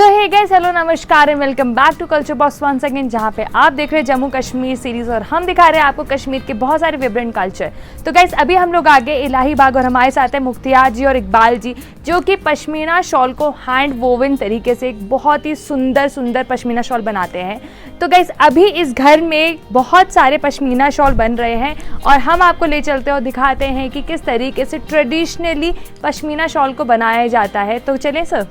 सो hey guys, hello नमस्कार and welcome back to culture box once again, जहाँ पे आप देख रहे हैं जम्मू कश्मीर सीरीज और हम दिखा रहे हैं आपको कश्मीर के बहुत सारे विब्रेंट कल्चर। तो गाइस अभी हम लोग आगे इलाही बाग और हमारे साथ हैं मुख्तियार जी और इकबाल जी, जो कि पश्मीना शॉल को हैंड वोवन तरीके से एक बहुत ही सुंदर पश्मीना शॉल बनाते हैं। तो गाइस अभी इस घर में बहुत सारे पश्मीना शॉल बन रहे हैं और हम आपको ले चलते हैं और दिखाते हैं कि किस तरीके से ट्रेडिशनली पश्मीना शॉल को बनाया जाता है। तो चलें सर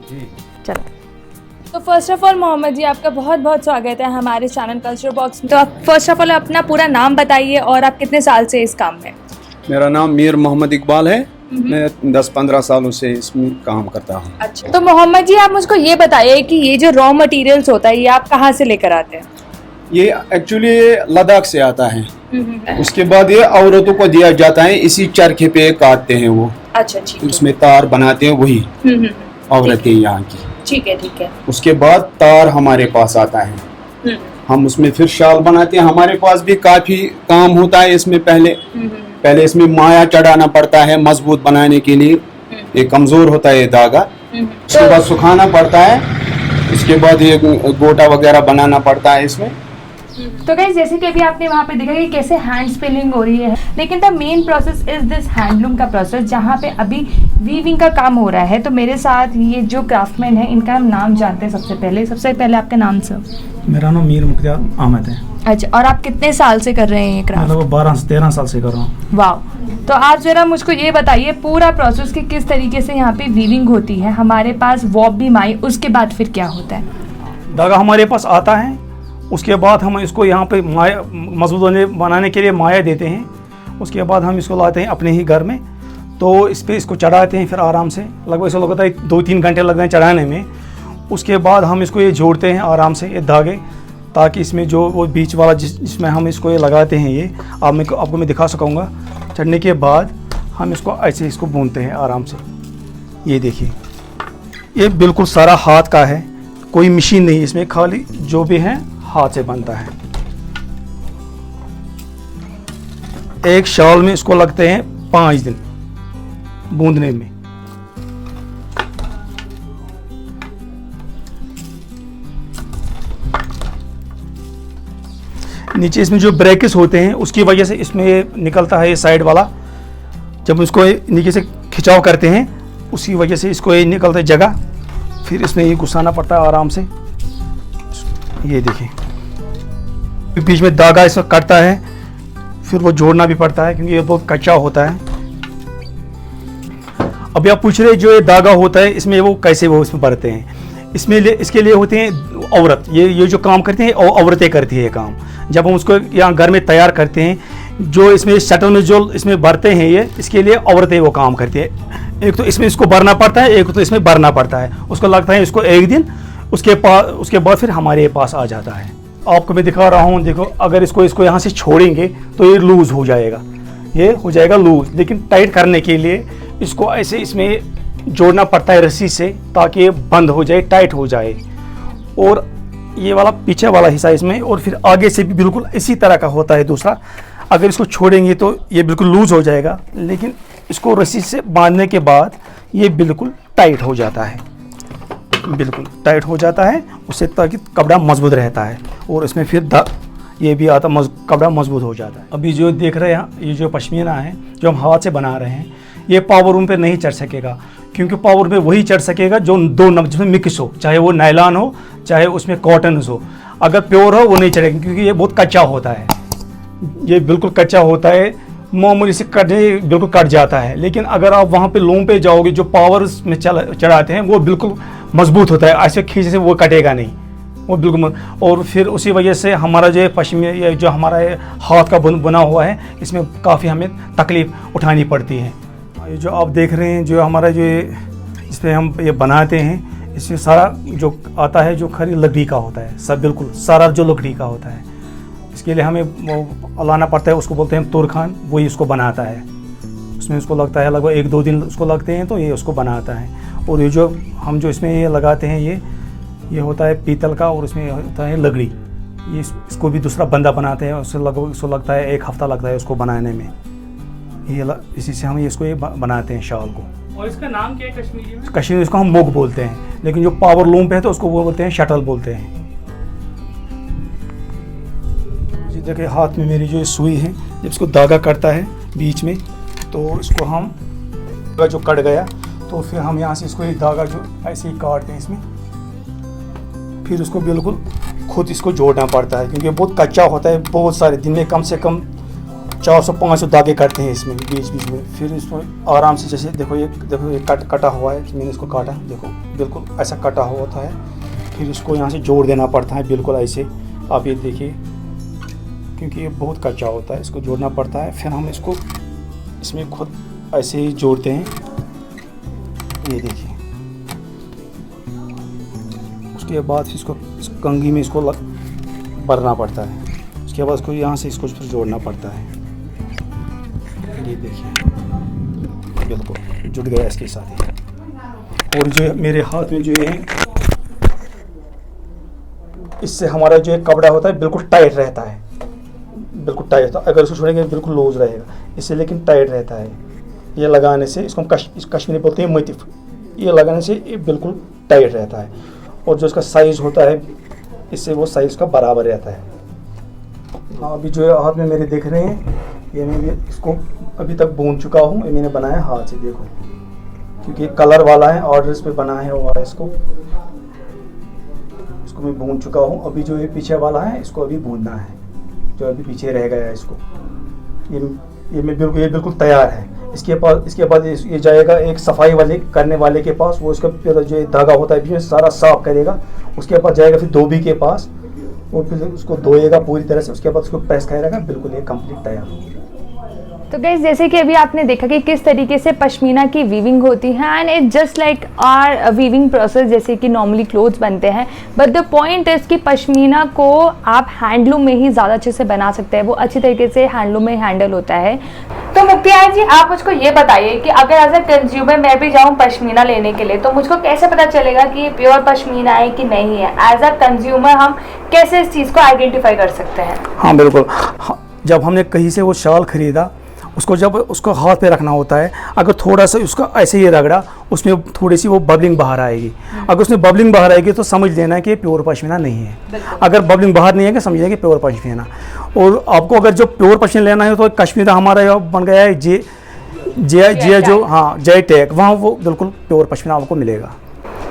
जी, चलो। तो फर्स्ट ऑफ ऑल मोहम्मद जी, आपका बहुत बहुत स्वागत है हमारे चैनल कल्चर बॉक्स में। तो आप फर्स्ट ऑफ ऑल अपना पूरा नाम बताइए और आप कितने साल से इस काम में? मेरा नाम मीर मोहम्मद इकबाल है। मैं 10-15 सालों से इसमें काम करता हूँ। अच्छा, तो मोहम्मद जी आप मुझको ये बताइए कि ये जो रॉ मटेरियल्स होता है ये आप कहाँ से लेकर आते हैं? ये एक्चुअली लद्दाख से आता है। उसके बाद ये औरतों को दिया जाता है, इसी चरखे पे काटते हैं वो। अच्छा ठीक है। उसमें तार बनाते हैं वही औरतें यहाँ की। ठीक है। उसके बाद तार हमारे पास आता है, हम उसमें फिर शाल बनाते हैं। हमारे पास भी काफी काम होता है इसमें। पहले इसमें माया चढ़ाना पड़ता है मजबूत बनाने के लिए। ये कमजोर होता है ये धागा, उसके बाद सुखाना पड़ता है। उसके बाद ये गोटा वगैरह बनाना पड़ता है इसमें। तो गाइस जैसे कि अभी आपने वहाँ पे देखा कि कैसे हैंड स्पिनिंग हो रही है, लेकिन the main process is this handloom का प्रोसेस, जहाँ पे अभी वीविंग का काम हो रहा है। तो मेरे साथ ये जो क्राफ्टमैन है, इनका हम नाम जानते हैं। सबसे पहले आपका नाम सर? मेरा नाम मीर मुख्तियार अहमद है। अच्छा, और आप कितने साल से कर रहे हैं ये क्राफ्ट? मतलब 12 से 13 साल से कर रहा हूँ। वाह, तो आप जरा मुझको ये बताइए पूरा प्रोसेस कि किस तरीके से यहाँ पे वीविंग होती है। हमारे पास वॉब भी माई, उसके बाद फिर क्या होता है? धागा हमारे पास आता है, उसके बाद हम इसको यहाँ पे माया मजबूत बनाने के लिए माया देते हैं। उसके बाद हम इसको लाते हैं अपने ही घर में, तो इस पर इसको चढ़ाते हैं। फिर आराम से लगभग इसको लगता है 2-3 घंटे लगते हैं चढ़ाने में। उसके बाद हम इसको ये जोड़ते हैं आराम से ये धागे, ताकि इसमें जो वो बीच वाला जिसमें हम इसको ये लगाते हैं, ये आपको मैं दिखा सकूँगा। चढ़ने के बाद हम इसको ऐसे इसको बुनते हैं आराम से। ये देखिए, ये बिल्कुल सारा हाथ का है, कोई मशीन नहीं इसमें, खाली जो भी है हाथ से बनता है। एक शॉल में इसको लगते हैं 5 दिन बूंदने में। नीचे इसमें जो ब्रेकेस होते हैं उसकी वजह से इसमें ये निकलता है, ये साइड वाला। जब इसको नीचे से खिंचाव करते हैं उसी वजह से इसको ये निकलता है जगह। फिर इसमें ये घुसाना पड़ता है आराम से। ये देखिए, बीच में धागा इसमें कटता है, फिर वो जोड़ना भी पड़ता है क्योंकि ये बहुत कच्चा होता है। अभी आप पूछ रहे जो ये धागा होता है इसमें वो कैसे वो इसमें भरते हैं। इसके लिए होते हैं औरत। ये जो काम करते हैं औरतें करती है ये काम। जब हम उसको यहाँ घर में तैयार करते हैं, जो इसमें शटल में जो इसमें भरते हैं ये, इसके लिए औरतें वो काम करती है। एक तो इसमें इसको भरना पड़ता है, एक तो इसमें भरना पड़ता है। उसको लगता है इसको 1 दिन, उसके बाद फिर हमारे पास आ जाता है। आपको मैं दिखा रहा हूँ, देखो अगर इसको यहाँ से छोड़ेंगे तो ये लूज़ हो जाएगा, ये हो जाएगा लूज़। लेकिन टाइट करने के लिए इसको ऐसे इसमें जोड़ना पड़ता है रस्सी से, ताकि ये बंद हो जाए, टाइट हो जाए। और ये वाला पीछे वाला हिस्सा इसमें, और फिर आगे से भी बिल्कुल इसी तरह का होता है दूसरा। अगर इसको छोड़ेंगे तो ये बिल्कुल लूज़ हो जाएगा, लेकिन इसको रस्सी से बांधने के बाद ये बिल्कुल टाइट हो जाता है, बिल्कुल टाइट हो जाता है उससे, ताकि कपड़ा मजबूत रहता है। और इसमें फिर ये भी आता कपड़ा मजबूत हो जाता है। अभी जो देख रहे हैं ये जो पश्मीना है जो हम हाथ से बना रहे हैं, ये पावर रूम पे नहीं चढ़ सकेगा, क्योंकि पावर पे वही चढ़ सकेगा जो 2 नग जिसमें मिक्स हो, चाहे वो नायलॉन हो चाहे उसमें कॉटन हो। अगर प्योर हो वो नहीं चढ़ेगा, क्योंकि ये बहुत कच्चा होता है। ये बिल्कुल कच्चा होता है, मामूली से बिल्कुल कट जाता है। लेकिन अगर आप वहाँ पे लूम पे जाओगे, जो पावर में चढ़ाते हैं वो बिल्कुल मजबूत होता है, ऐसे खींचने से वो कटेगा नहीं, वो बिल्कुल। और फिर उसी वजह से हमारा जो पश्मीना जो हमारा हाथ का बना हुआ है, इसमें काफ़ी हमें तकलीफ़ उठानी पड़ती है। ये जो आप देख रहे हैं, जो हमारा जो इसमें हम ये बनाते हैं, इसमें सारा जो आता है जो खरी लकड़ी का होता है, सब बिल्कुल सारा जो लकड़ी का होता है। इसके लिए हमें वो लाना पड़ता है, उसको बोलते हैं तुरखान, वही उसको बनाता है। उसमें उसको लगता है लगभग 1-2 दिन उसको लगते हैं, तो ये उसको बनाता है। और ये जो हम जो इसमें ये लगाते हैं, ये होता है पीतल का, और इसमें होता है लकड़ी। ये इसको भी दूसरा बंदा बनाते हैं, उससे लगभग उसको लगता है 1 हफ्ता लगता है उसको बनाने में। ये इसी से हम इसको ये बनाते हैं शॉल को। और इसका नाम क्या है कश्मीरी में? कश्मीरी में इसको हम मुग बोलते हैं, लेकिन जो पावर लूम पे है तो उसको वो बोलते हैं शटल बोलते हैं। जी देखिए हाथ में मेरी जो ये सुई है, जब इसको धागा कटता है बीच में तो इसको हम जो कट गया तो फिर हम यहाँ से इसको ये धागा जो ऐसे ही काटते हैं इसमें, फिर उसको बिल्कुल खुद इसको जोड़ना पड़ता है क्योंकि बहुत कच्चा होता है। बहुत सारे दिन में कम से कम 400-500 धागे कटते हैं इसमें बीच बीच में। फिर इसको आराम से जैसे देखो ये कटा हुआ है कि मैंने इसको काटा, देखो बिल्कुल ऐसा कटा हुआ होता है। फिर इसको यहाँ से जोड़ देना पड़ता है बिल्कुल ऐसे, आप ये देखिए क्योंकि ये बहुत कच्चा होता है, इसको जोड़ना पड़ता है। फिर हम इसको इसमें खुद ऐसे ही जोड़ते हैं, ये देखिए। उसके बाद इसको इस कंघी में इसको भरना पड़ता है, उसके बाद इसको यहाँ से इसको फिर जोड़ना पड़ता है। ये देखिए बिल्कुल जुड़ गया इसके साथ ही। और जो मेरे हाथ में जो है इससे हमारा जो कपड़ा होता है बिल्कुल टाइट रहता है, बिल्कुल टाइट होता है। अगर इसको छोड़ेंगे बिल्कुल लूज रहेगा, इससे लेकिन टाइट रहता है। ये लगाने से इसको हम कश्मीरी बोलते हैं मतिफ, ये लगाने से ये बिल्कुल टाइट रहता है। और जो इसका साइज़ होता है इससे वो साइज़ का बराबर रहता है। अभी जो हाथ में मेरे देख रहे हैं ये मैं इसको अभी तक बुन चुका हूँ, ये मैंने बनाया हाथ से, देखो क्योंकि कलर वाला है, ऑर्डर्स पे बना है और इसको मैं बुन चुका हूँ। अभी जो ये पीछे वाला है इसको अभी बुनना है, जो अभी पीछे रह गया है इसको। ये बिल्कुल तैयार है। इसके बाद ये जाएगा एक सफाई वाले करने वाले के पास, वो इसका जो धागा होता है भी सारा साफ करेगा। उसके बाद जाएगा फिर धोबी के पास, वो फिर उसको धोएगा पूरी तरह से, उसके बाद उसको प्रेस करेगा, बिल्कुल ये कंप्लीट तैयार। तो गाइस जैसे कि अभी आपने देखा कि किस तरीके से पश्मीना की वीविंग होती है and it's just like our weaving process जैसे कि नॉर्मली क्लोथ्स बनते हैं, बट द पॉइंट इज कि पश्मीना को आप हैंडलूम में ही ज़्यादा अच्छे से बना सकते हैं, वो अच्छी तरीके से हैंडलूम में हैंडल होता है। तो मुख्तियार जी आप मुझको ये बताइए कि अगर एज अ कंज्यूमर मैं भी जाऊँ पश्मीना लेने के लिए तो मुझको कैसे पता चलेगा कि ये प्योर पश्मीना है कि नहीं है? एज अ कंज्यूमर हम कैसे इस चीज़ को आइडेंटिफाई कर सकते हैं? हाँ बिल्कुल, जब हमने कहीं से वो शाल खरीदा उसको जब उसको हाथ पे रखना होता है, अगर थोड़ा सा उसका ऐसे ही रगड़ा उसमें थोड़ी सी वो बबलिंग बाहर आएगी। अगर उसमें बबलिंग बाहर आएगी तो समझ लेना है कि प्योर पश्मीना नहीं है। अगर बबलिंग बाहर नहीं है समझ लेना कि प्योर पश्मीना। और आपको अगर जो प्योर पश्मीना लेना है तो कश्मीर हमारा बन गया है जे जो हाँ जय टैग, वहाँ वो बिल्कुल प्योर पश्मीना आपको मिलेगा।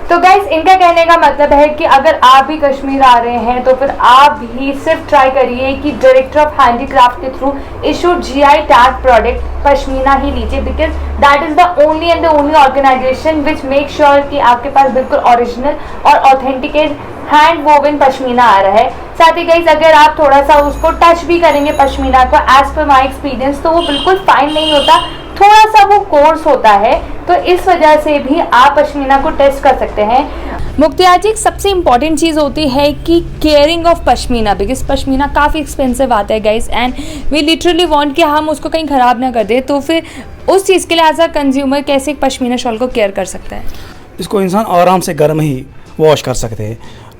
तो गाइस इनका कहने का मतलब है कि अगर आप भी कश्मीर आ रहे हैं तो फिर आप भी सिर्फ ट्राई करिए कि डायरेक्टर ऑफ हैंडीक्राफ्ट के through issued GI tag product pashmina ही लीजिए, because that is the only and the only organisation which make sure कि आपके पास बिल्कुल ओरिजिनल और ऑथेंटिकेट हैंड वोवन पश्मीना आ रहा है। साथ ही गाइस अगर आप थोड़ा सा उसको टच भी करेंगे पश्मीना को, एज पर माई एक्सपीरियंस, तो वो बिल्कुल फाइन नहीं होता, थोड़ा सा वो कोर्स होता है। तो इस वजह से भी आप पश्मीना को टेस्ट कर सकते हैं। मुख्तियार जी सबसे इम्पॉर्टेंट चीज़ होती है कि caring of pashmina, because pashmina काफ़ी एक्सपेंसिव आता है guys and we literally want कि हम उसको कहीं ख़राब ना कर दें। तो फिर उस चीज़ के लिए एज अ कंज्यूमर कैसे एक पश्मीना शॉल को केयर कर सकता है? इसको इंसान आराम से गर्म ही वॉश कर सकते हैं।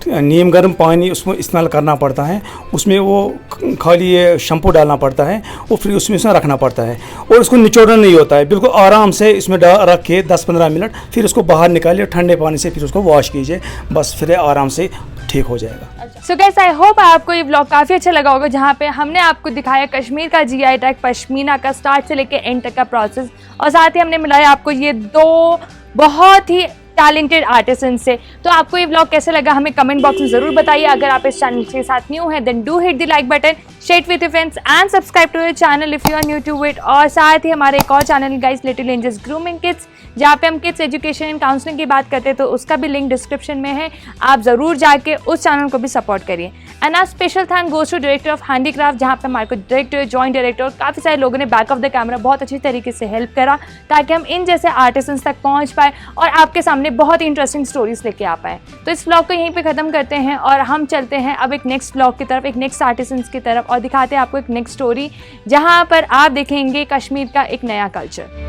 नीम गर्म पानी उसमें इस्तेमाल करना पड़ता है, उसमें वो खाली ये शैम्पू डालना पड़ता है और फिर उसमें रखना पड़ता है और उसको निचोड़ना नहीं होता है। बिल्कुल आराम से इसमें रख के 10-15 मिनट फिर उसको बाहर निकालिए ठंडे पानी से, फिर उसको वॉश कीजिए, बस फिर आराम से ठीक हो जाएगा। सो गाइस आई होप आपको ये व्लॉग काफ़ी अच्छा लगा होगा, जहाँ पे हमने आपको दिखाया कश्मीर का GI टैग पश्मीना का स्टार्ट से लेके एंड तक का प्रोसेस, और साथ ही हमने मिलाया आपको ये दो बहुत ही टैलेंटेड आर्टिसन से। तो आपको ये व्लॉग कैसे लगा हमें कमेंट बॉक्स में ज़रूर बताइए। अगर आप इस चैनल के साथ न्यू हैं then do hit the like button, share with your friends and subscribe to your channel if you are new to it. और साथ ही हमारे एक और चैनल guys little angels grooming kids, जहाँ पे हम किड्स एजुकेशन एंड काउंसलिंग की बात करते हैं, तो उसका भी लिंक डिस्क्रिप्शन में है, आप ज़रूर जाके उस चैनल को भी सपोर्ट करिए। एंड आज special thank goes to director of handicraft, जहाँ पे हमारे को डायरेक्टर, जॉइंट डायरेक्टर, काफ़ी सारे लोगों ने बैक ऑफ द कैमरा बहुत अच्छी तरीके से हेल्प करा ताकि हम इन जैसे आर्टिसंस तक पहुँच पाए और आपके सामने बहुत ही इंटरेस्टिंग स्टोरीज लेके आ पाए। तो इस व्लॉग को यहीं पे ख़त्म करते हैं और हम चलते हैं अब एक नेक्स्ट व्लॉग की तरफ, एक नेक्स्ट आर्टिसंस की तरफ, और दिखाते हैं आपको एक नेक्स्ट स्टोरी जहाँ पर आप देखेंगे कश्मीर का एक नया कल्चर।